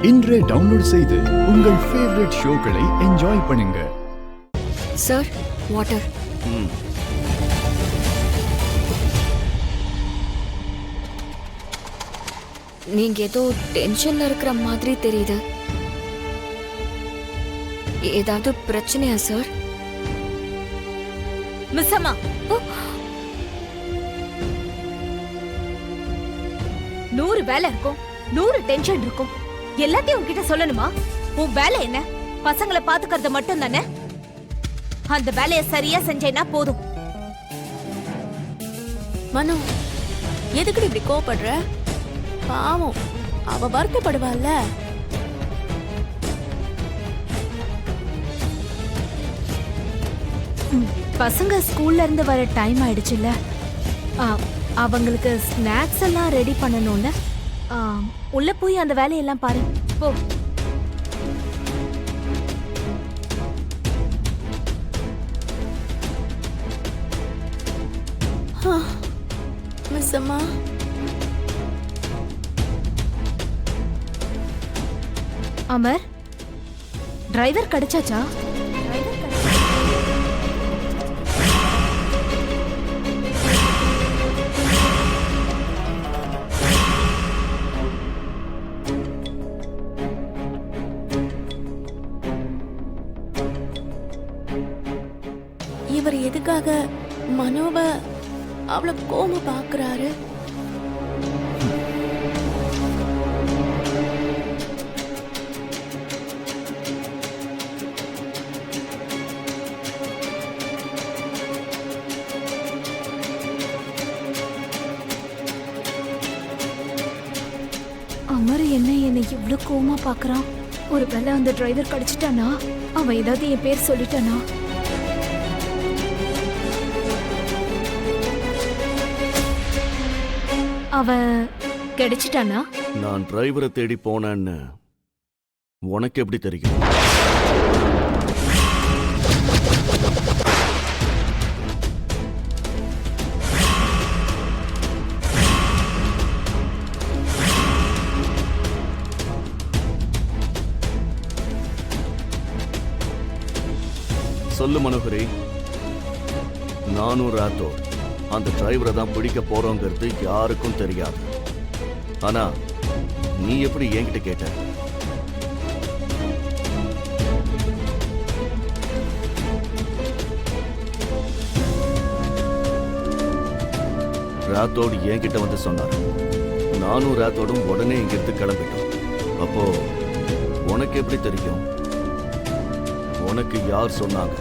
இன்றே டவுன்லோட் செய்து உங்கள் ஃபேவரட் ஷோக்களை என்ஜாய் பண்ணுங்க. Sir, water. நீங்க ஏதோ டென்ஷன்ல இருக்கிற மாதிரி தெரியுது. ஏதாவது பிரச்சனையா சார்? மிஸ் அம்மா, 100 வேலை இருக்கும், 100 டென்ஷன் இருக்கும். எல்லாத்தையும் உன்கிட்ட சொல்லணுமா? உன் வேலை என்ன? பசங்களை பாத்துக்கிறது மட்டும் தானே? அந்த வேலையை சரியா செஞ்சேன்னா போதும். மனு, எதுக்கு இப்படி கோவப்படுற? பாவம், அவ வருத்தப்படுவாள்ல. பசங்க ஸ்கூல்ல இருந்து வர டைம் ஆயிடுச்சுல்ல, அவங்களுக்கு ஸ்நாக்ஸ் எல்லாம் ரெடி பண்ணணும்ல. உள்ள போய் அந்த வேலையெல்லாம் பாரு போ. மிஸ் அம்மா, அமர், டிரைவர் கிடைச்சாச்சா? இவர் எதுக்காக மனோவ அவளை கோம பாக்குறாரு? அமர் என்னை இவ்வளவு கோவமா பாக்குறான். ஒருவேளை அந்த டிரைவர் கிடைச்சிட்டானா? அவன் ஏதாவது என் பேர் சொல்லிட்டானா? அவன் கிடைச்சிட்டானா? நான் டிரைவரை தேடி போனேன்னு உனக்கு எப்படி தெரியும்? சொல்லு மனோகரி. நானும் ராத்தோர் அந்த டிரைவரை தான் பிடிக்க போறோங்கிறது யாருக்கும் தெரியாது. ஆனா நீ எப்படி என்கிட்ட கேட்ட? ராத்தோடு என்கிட்ட வந்து சொன்னார். நானும் ராத்தோடும் உடனே இங்கிருந்து கிளம்பிட்டோம். அப்போ உனக்கு எப்படி தெரியும்? உனக்கு யார் சொன்னாங்க?